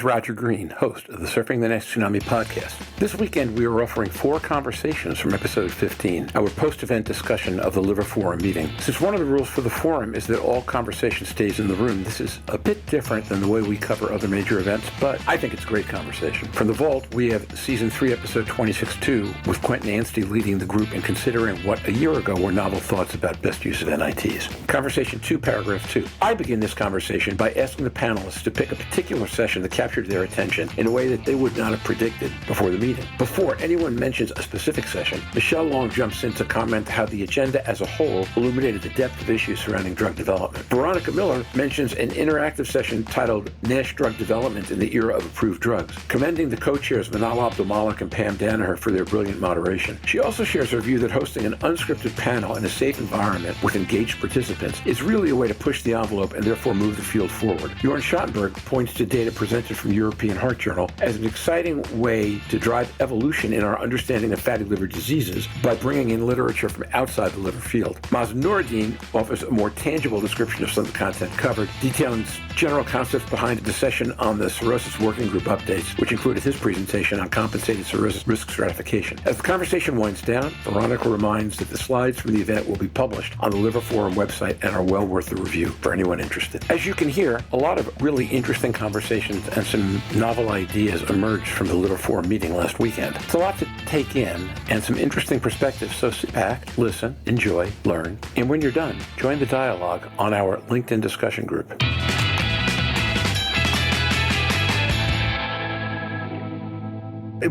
is Roger Green, host of the Surfing the NASH Tsunami podcast. This weekend, we are offering 4 conversations from episode 15, our post-event discussion of the Liver Forum meeting. Since one of the rules for the forum is that all conversation stays in the room, this is a bit different than the way we cover other major events, but I think it's great conversation. From the vault, we have season 3, episode 26.2, with Quentin Anstey leading the group and considering what a year ago were novel thoughts about best use of NITs. Conversation 2, paragraph 2. I begin this conversation by asking the panelists to pick a particular session that captured their attention in a way that they would not have predicted before the meeting. Before anyone mentions a specific session, Michelle Long jumps in to comment how the agenda as a whole illuminated the depth of issues surrounding drug development. Veronica Miller mentions an interactive session titled NASH Drug Development in the Era of Approved Drugs, commending the co-chairs Manal Abdulmalik and Pam Danaher for their brilliant moderation. She also shares her view that hosting an unscripted panel in a safe environment with engaged participants is really a way to push the envelope and therefore move the field forward. Jörn Schattenberg points to data presented from the European Heart Journal as an exciting way to drive evolution in our understanding of fatty liver diseases by bringing in literature from outside the liver field. Mazen Noureddin offers a more tangible description of some of the content covered, detailing general concepts behind the session on the cirrhosis working group updates, which included his presentation on compensated cirrhosis risk stratification. As the conversation winds down, Veronica reminds that the slides from the event will be published on the Liver Forum website and are well worth the review for anyone interested. As you can hear, a lot of really interesting conversations and some novel ideas emerged from the Liver Forum meeting last weekend. It's a lot to take in and some interesting perspectives, so sit back, listen, enjoy, learn, and when you're done, join the dialogue on our LinkedIn discussion group.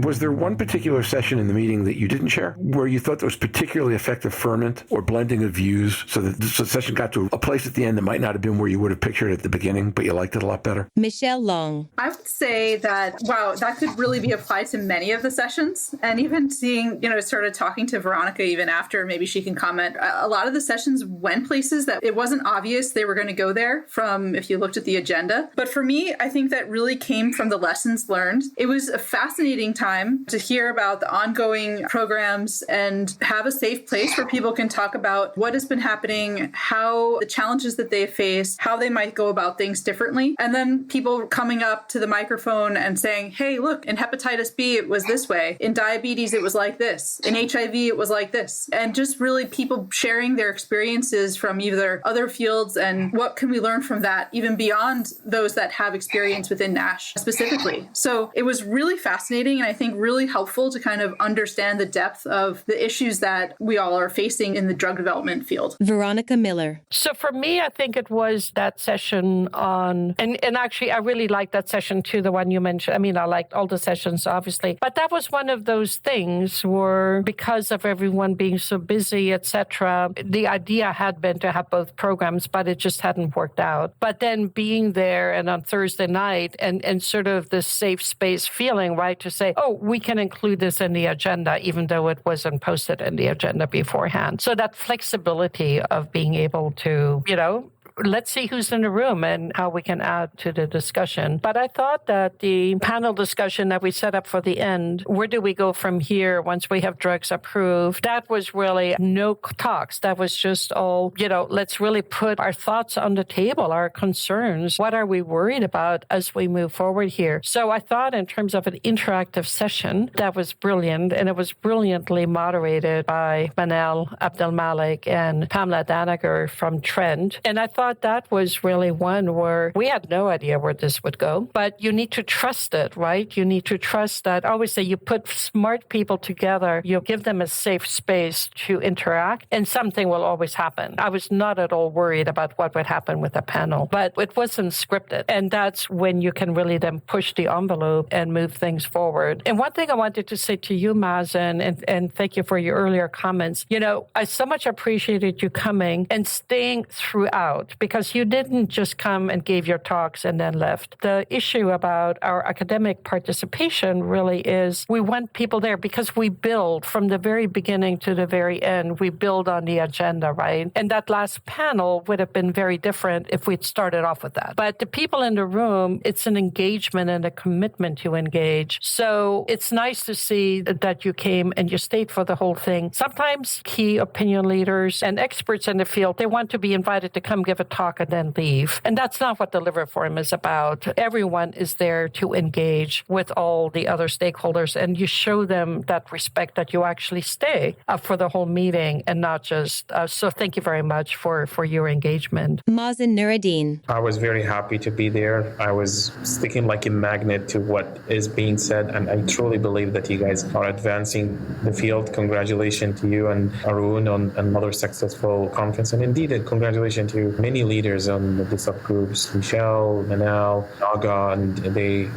Was there one particular session in the meeting that you didn't share where you thought there was particularly effective ferment or blending of views so that the session got to a place at the end that might not have been where you would have pictured it at the beginning, but you liked it a lot better? Michelle Long. I would say that, wow, that could really be applied to many of the sessions. And even seeing, sort of talking to Veronica even after, maybe she can comment, a lot of the sessions went places that it wasn't obvious they were going to go there from if you looked at the agenda. But for me, I think that really came from the lessons learned. It was a fascinating time to hear about the ongoing programs and have a safe place where people can talk about what has been happening, how the challenges that they face, how they might go about things differently. And then people coming up to the microphone and saying, hey, look, in hepatitis B, it was this way. In diabetes, it was like this. In HIV, it was like this. And just really people sharing their experiences from either other fields and what can we learn from that, even beyond those that have experience within NASH specifically. So it was really fascinating. And I think really helpful to kind of understand the depth of the issues that we all are facing in the drug development field. Veronica Miller. So for me, I think it was that session on, and actually I really liked that session too, the one you mentioned. I mean, I liked all the sessions, obviously, but that was one of those things where because of everyone being so busy, etc., the idea had been to have both programs, but it just hadn't worked out. But then being there and on Thursday night and sort of this safe space feeling, right, to say, oh, we can include this in the agenda, even though it wasn't posted in the agenda beforehand. So that flexibility of being able to, let's see who's in the room and how we can add to the discussion. But I thought that the panel discussion that we set up for the end, where do we go from here once we have drugs approved? That was really no talks. That was just all, let's really put our thoughts on the table, our concerns. What are we worried about as we move forward here? So I thought in terms of an interactive session, that was brilliant. And it was brilliantly moderated by Manal Abdulmalik and Pamela Danaher from Trent. And I thought that was really one where we had no idea where this would go, but you need to trust it, right? You need to trust that. I always say you put smart people together, you give them a safe space to interact, and something will always happen. I was not at all worried about what would happen with the panel, but it wasn't scripted. And that's when you can really then push the envelope and move things forward. And one thing I wanted to say to you, Mazen, and thank you for your earlier comments, I so much appreciated you coming and staying throughout, because you didn't just come and gave your talks and then left. The issue about our academic participation really is we want people there because we build from the very beginning to the very end. We build on the agenda, right? And that last panel would have been very different if we'd started off with that. But the people in the room, it's an engagement and a commitment to engage. So it's nice to see that you came and you stayed for the whole thing. Sometimes key opinion leaders and experts in the field, they want to be invited to come give give a talk, and then leave. And that's not what the Liver Forum is about. Everyone is there to engage with all the other stakeholders, and you show them that respect that you actually stay for the whole meeting and not just. So thank you very much for your engagement. Mazen Noureddin. I was very happy to be there. I was sticking like a magnet to what is being said, and I truly believe that you guys are advancing the field. Congratulations to you and Arun on another successful conference, and indeed congratulations to many leaders on the subgroups, Michelle, Manal, Naga, and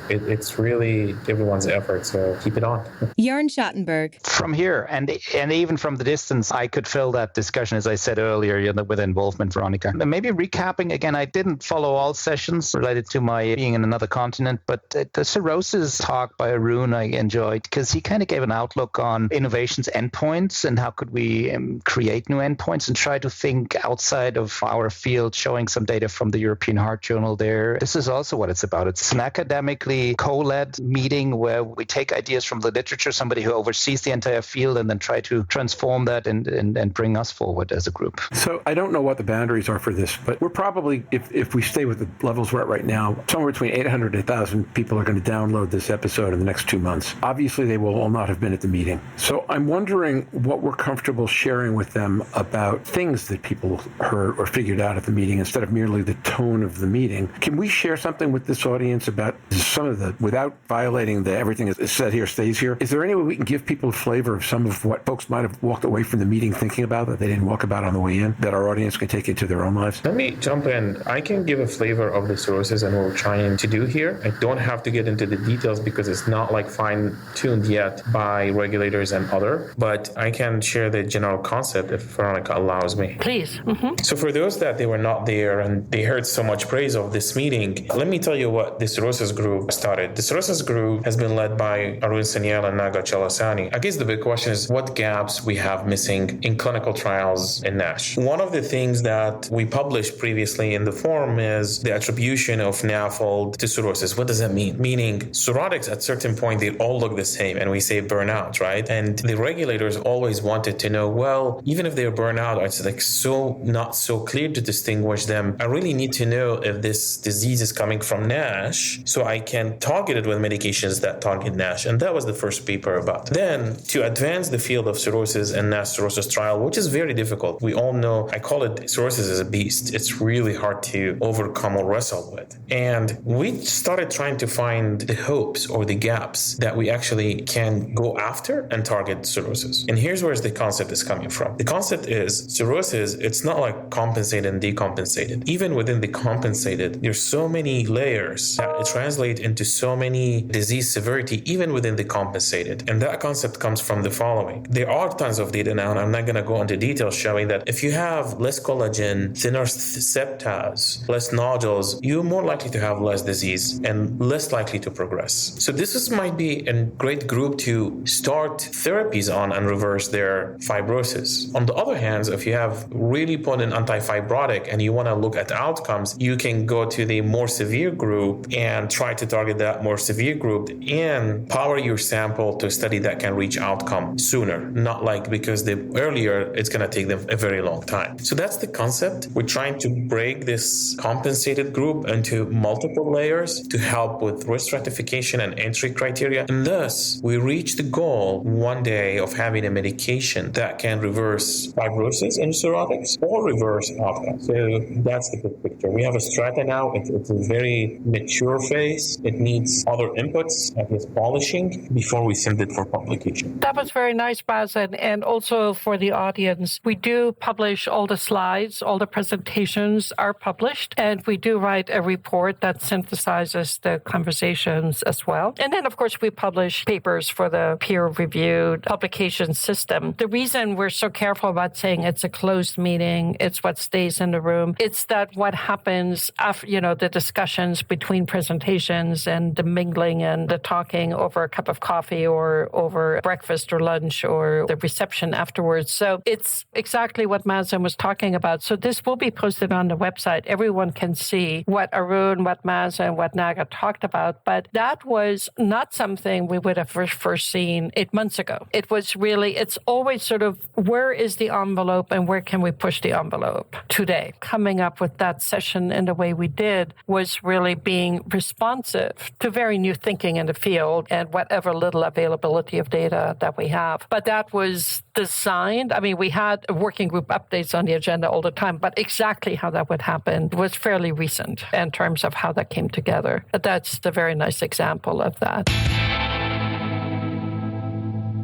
it's really everyone's effort, so keep it on. Jörn Schattenberg. From here, and even from the distance, I could feel that discussion, as I said earlier, with involvement, Veronica. Maybe recapping again, I didn't follow all sessions related to my being in another continent, but the cirrhosis talk by Arun I enjoyed, because he kind of gave an outlook on innovations endpoints and how could we create new endpoints and try to think outside of our field, showing some data from the European Heart Journal there. This is also what it's about. It's an academically co-led meeting where we take ideas from the literature, somebody who oversees the entire field, and then try to transform that and bring us forward as a group. So I don't know what the boundaries are for this, but we're probably, if we stay with the levels we're at right now, somewhere between 800 and 1,000 people are going to download this episode in the next 2 months. Obviously, they will all not have been at the meeting. So I'm wondering what we're comfortable sharing with them about things that people heard or figured out at the meeting instead of merely the tone of the meeting. Can we share something with this audience about some of the, without violating the everything is said here stays here? Is there any way we can give people a flavor of some of what folks might have walked away from the meeting thinking about that they didn't walk about on the way in, that our audience can take into their own lives? Let me jump in. I can give a flavor of the cirrhosis and what we're trying to do here. I don't have to get into the details because it's not like fine-tuned yet by regulators and other, but I can share the general concept if Veronica allows me. Please. Mm-hmm. So for those that they were not there and they heard so much praise of this meeting, let me tell you what the cirrhosis group started. The cirrhosis group has been led by Arun Sanyal and Naga Chalasani. I guess the big question is what gaps we have missing in clinical trials in NASH. One of the things that we published previously in the forum is the attribution of NAFLD to cirrhosis. What does that mean? Meaning cirrhotics at certain point, they all look the same and we say burnout, right? And the regulators always wanted to know, well, even if they're burnout, it's like so not so clear to distinguish them. I really need to know if this disease is coming from NASH so I can target it with medications that target NASH. And that was the first paper about. Then to advance the field of cirrhosis and NASH cirrhosis trial, which is very difficult. We all know, I call it cirrhosis is a beast. It's really hard to overcome or wrestle with. And we started trying to find the hopes or the gaps that we actually can go after and target cirrhosis. And here's where the concept is coming from. The concept is cirrhosis, it's not like compensated and decompensated. Even within the compensated, there's so many layers that translate into so many disease severity, even within the compensated. And that concept comes from the following. There are tons of data now, and I'm not going to go into details showing that if you have less collagen, thinner septas, less nodules, you're more likely to have less disease and less likely to progress. So this might be a great group to start therapies on and reverse their fibrosis. On the other hand, if you have really potent anti-fibrotic and you want to look at outcomes, you can go to the more severe group and try to target that more severe group and power your sample to a study that can reach outcome sooner, not like because the earlier it's going to take them a very long time. So that's the concept. We're trying to break this compensated group into multiple layers to help with risk stratification and entry criteria. And thus, we reach the goal one day of having a medication that can reverse fibrosis in cirrhotics or reverse outcomes. So that's the big picture. We have a strata now. It's a very mature phase. It needs other inputs, at least polishing, before we send it for publication. That was very nice, Mazen. And also for the audience, we do publish all the slides, all the presentations are published, and we do write a report that synthesizes the conversations as well. And then, of course, we publish papers for the peer-reviewed publication system. The reason we're so careful about saying it's a closed meeting, it's what stays in the room, it's that what happens after, the discussions between presentations and the mingling and the talking over a cup of coffee or over breakfast or lunch or the reception afterwards. So it's exactly what Mazen was talking about. So this will be posted on the website. Everyone can see what Arun, what Mazen, what Naga talked about. But that was not something we would have first seen 8 months ago. It was really, it's always sort of where is the envelope and where can we push the envelope today? by coming up with that session in the way we did was really being responsive to very new thinking in the field and whatever little availability of data that we have. But that was designed. I mean, we had working group updates on the agenda all the time, but exactly how that would happen was fairly recent in terms of how that came together. But that's a very nice example of that.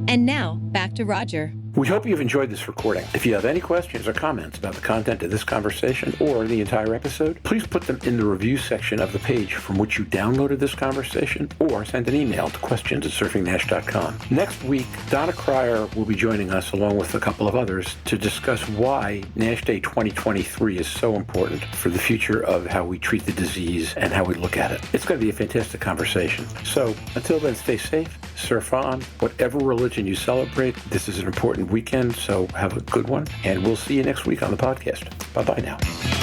And now, back to Roger. We hope you've enjoyed this recording. If you have any questions or comments about the content of this conversation or the entire episode, please put them in the review section of the page from which you downloaded this conversation, or send an email to questions@surfingnash.com. Next week, Donna Cryer will be joining us along with a couple of others to discuss why NASH Day 2023 is so important for the future of how we treat the disease and how we look at it. It's going to be a fantastic conversation. So until then, stay safe, surf on, whatever religion you celebrate. This is an important weekend, so have a good one, and we'll see you next week on the podcast. Bye-bye now.